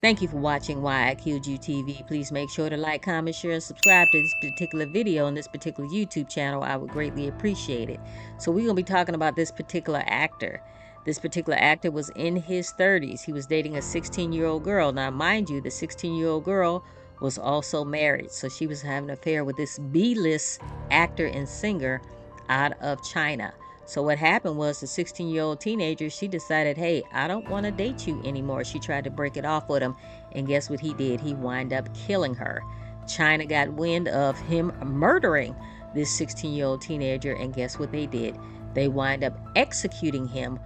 Thank you for watching Why I Killed You TV. Please make sure to like, comment, share, and subscribe to this particular video on this particular YouTube channel. I would greatly appreciate it. So we're going to be talking about this particular actor. This particular actor was in his 30s. He was dating a 16-year-old girl. Now, mind you, the 16-year-old girl was also married. So she was having an affair with this B-list actor and singer out of China. So what happened was the 16-year-old teenager, she decided, hey, I don't want to date you anymore. She tried to break it off with him. And guess what he did? He wound up killing her. China got wind of him murdering this 16-year-old teenager. And guess what they did? They wind up executing him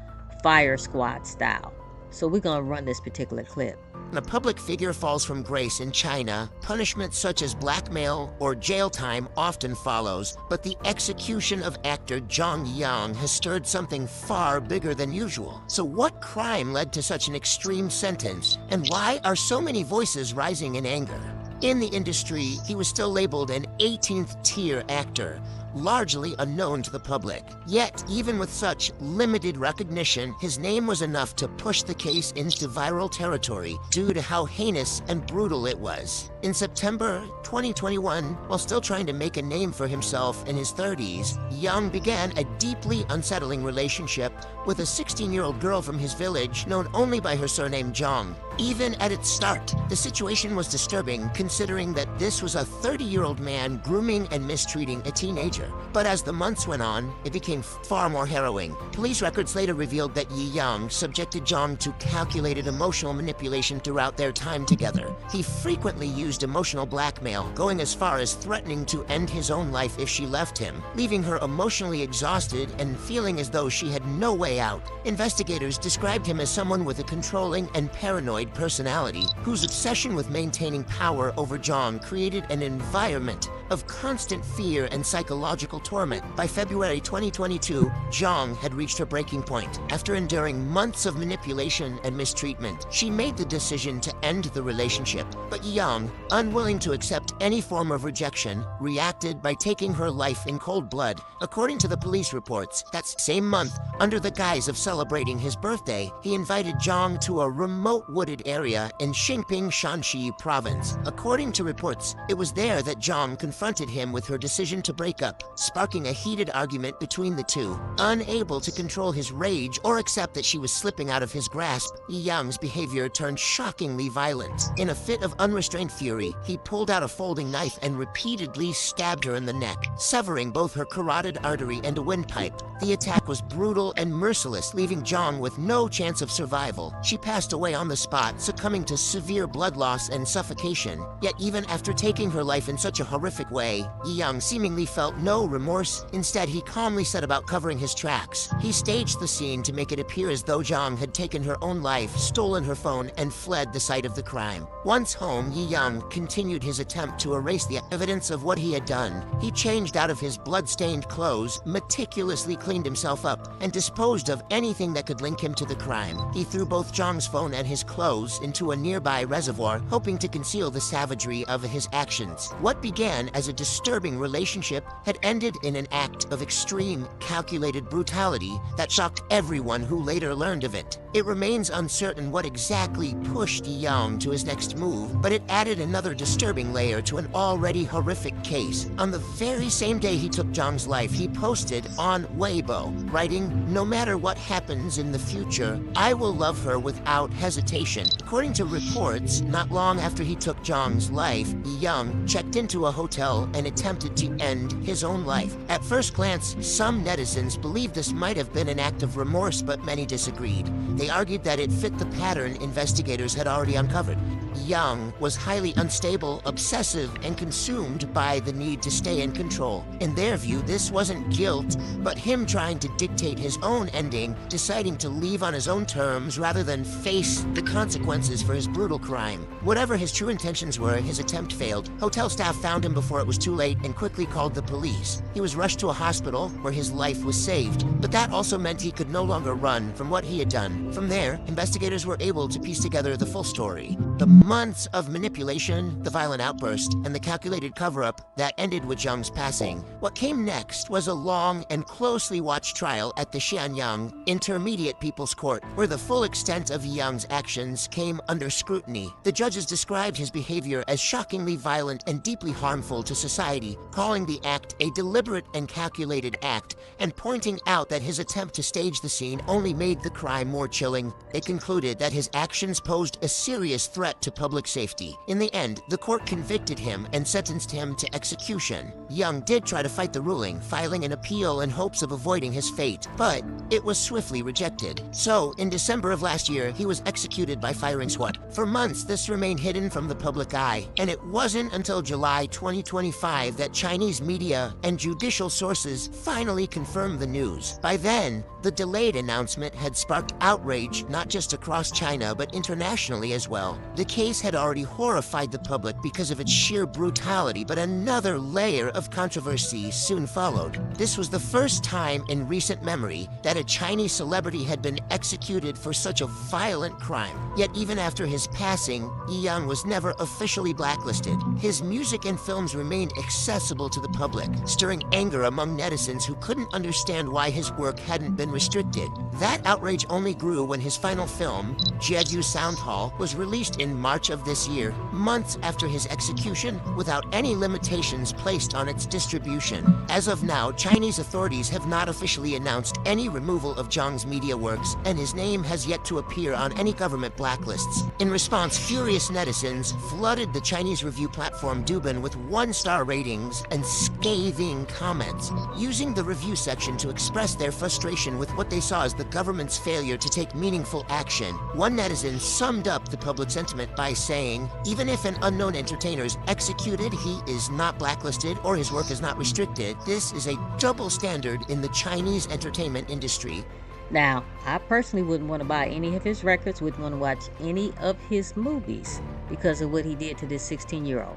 fire squad style. So we're going to run this particular clip. When a public figure falls from grace in China, punishments such as blackmail or jail time often follows, but the execution of actor Zhang Yiyang has stirred something far bigger than usual. So what crime led to such an extreme sentence, and why are so many voices rising in anger? In the industry, he was still labeled an 18th-tier actor, largely unknown to the public. Yet, even with such limited recognition, his name was enough to push the case into viral territory due to how heinous and brutal it was. In September 2021, while still trying to make a name for himself in his 30s, Young began a deeply unsettling relationship with a 16-year-old girl from his village known only by her surname Zhang. Even at its start, the situation was disturbing considering that this was a 30-year-old man grooming and mistreating a teenager. But as the months went on, it became far more harrowing. Police records later revealed that Yiyang subjected Zhang to calculated emotional manipulation throughout their time together. He frequently used emotional blackmail, going as far as threatening to end his own life if she left him, leaving her emotionally exhausted and feeling as though she had no way out. Investigators described him as someone with a controlling and paranoid personality, whose obsession with maintaining power over Zhang created an environment of constant fear and psychological torment. By February 2022, Zhang had reached her breaking point. After enduring months of manipulation and mistreatment, she made the decision to end the relationship. But Yang, unwilling to accept any form of rejection, reacted by taking her life in cold blood. According to the police reports, that same month, under the guise of celebrating his birthday, he invited Zhang to a remote wooded area in Xingping, Shanxi province. According to reports, it was there that Zhang confronted him with her decision to break up, sparking a heated argument between the two. Unable to control his rage or accept that she was slipping out of his grasp, Yiyang's behavior turned shockingly violent. In a fit of unrestrained fury, he pulled out a folding knife and repeatedly stabbed her in the neck, severing both her carotid artery and a windpipe. The attack was brutal and merciless, leaving Zhang with no chance of survival. She passed away on the spot, succumbing to severe blood loss and suffocation. Yet even after taking her life in such a horrific way, Yiyang seemingly felt no remorse. Instead, he calmly set about covering his tracks. He staged the scene to make it appear as though Zhang had taken her own life, stolen her phone, and fled the site of the crime. Once home, Yiyang continued his attempt to erase the evidence of what he had done. He changed out of his blood-stained clothes, meticulously cleaned himself up, and disposed of anything that could link him to the crime. He threw both Zhang's phone and his clothes into a nearby reservoir, hoping to conceal the savagery of his actions. What began as a disturbing relationship had ended in an act of extreme, calculated brutality that shocked everyone who later learned of it. It remains uncertain what exactly pushed Yang to his next move, but it added another disturbing layer to an already horrific case. On the very same day he took Zhang's life, he posted on Weibo, writing, "No matter what happens in the future, I will love her without hesitation." According to reports, not long after he took Zhang's life, Yang checked into a hotel and attempted to end his own life. At first glance, some netizens believed this might have been an act of remorse, but many disagreed. They argued that it fit the pattern investigators had already uncovered. Yang was highly unstable, obsessive, and consumed by the need to stay in control. In their view, this wasn't guilt, but him trying to dictate his own ending, deciding to leave on his own terms rather than face the consequences for his brutal crime. Whatever his true intentions were, his attempt failed. Hotel staff found him before before it was too late and quickly called the police. He was rushed to a hospital where his life was saved, but that also meant he could no longer run from what he had done. From there, investigators were able to piece together the full story. The months of manipulation, the violent outburst, and the calculated cover-up that ended with Zhang's passing. What came next was a long and closely watched trial at the Shiyang Intermediate People's Court, where the full extent of Yiyang's actions came under scrutiny. The judges described his behavior as shockingly violent and deeply harmful to society, calling the act a deliberate and calculated act, and pointing out that his attempt to stage the scene only made the crime more chilling. They concluded that his actions posed a serious threat to public safety. In the end, the court convicted him and sentenced him to execution. Young did try to fight the ruling, filing an appeal in hopes of avoiding his fate, but it was swiftly rejected. So, in December of last year, he was executed by firing squad. For months, this remained hidden from the public eye, and it wasn't until July 2025 that Chinese media and judicial sources finally confirmed the news. By then, the delayed announcement had sparked outrage not just across China, but internationally as well. The case had already horrified the public because of its sheer brutality, but another layer of controversy soon followed. This was the first time in recent memory that a Chinese celebrity had been executed for such a violent crime. Yet even after his passing, Yiyang was never officially blacklisted. His music and films remained accessible to the public, stirring anger among netizens who couldn't understand why his work hadn't been restricted. That outrage only grew when his final film, Jeju Sound Hall, was released in March of this year, months after his execution, without any limitations placed on its distribution. As of now, Chinese authorities have not officially announced any removal of Zhang's media works, and his name has yet to appear on any government blacklists. In response, furious netizens flooded the Chinese review platform Douban with one-star ratings and scathing comments, using the review section to express their frustration with what they saw as the government's failure to take meaningful action. One netizen summed up the public sentiment by saying, "Even if an unknown entertainer is executed, he is not blacklisted or his work is not restricted. This is a double standard in the Chinese entertainment industry." Now, I personally wouldn't want to buy any of his records, wouldn't want to watch any of his movies because of what he did to this 16-year-old.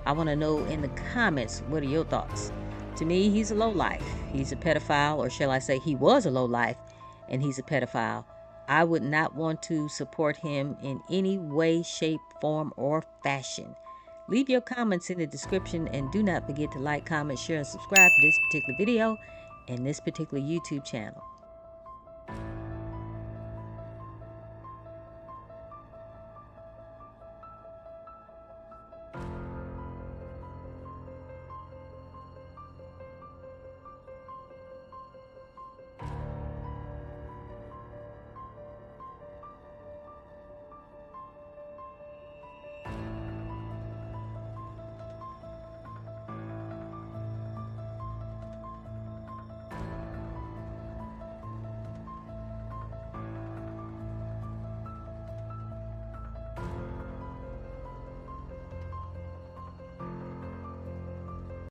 I want to know in the comments, what are your thoughts? To me, he's a lowlife. He's a pedophile, or shall I say he was a lowlife, and he's a pedophile. I would not want to support him in any way, shape, form, or fashion. Leave your comments in the description, and do not forget to like, comment, share, and subscribe to this particular video and this particular YouTube channel.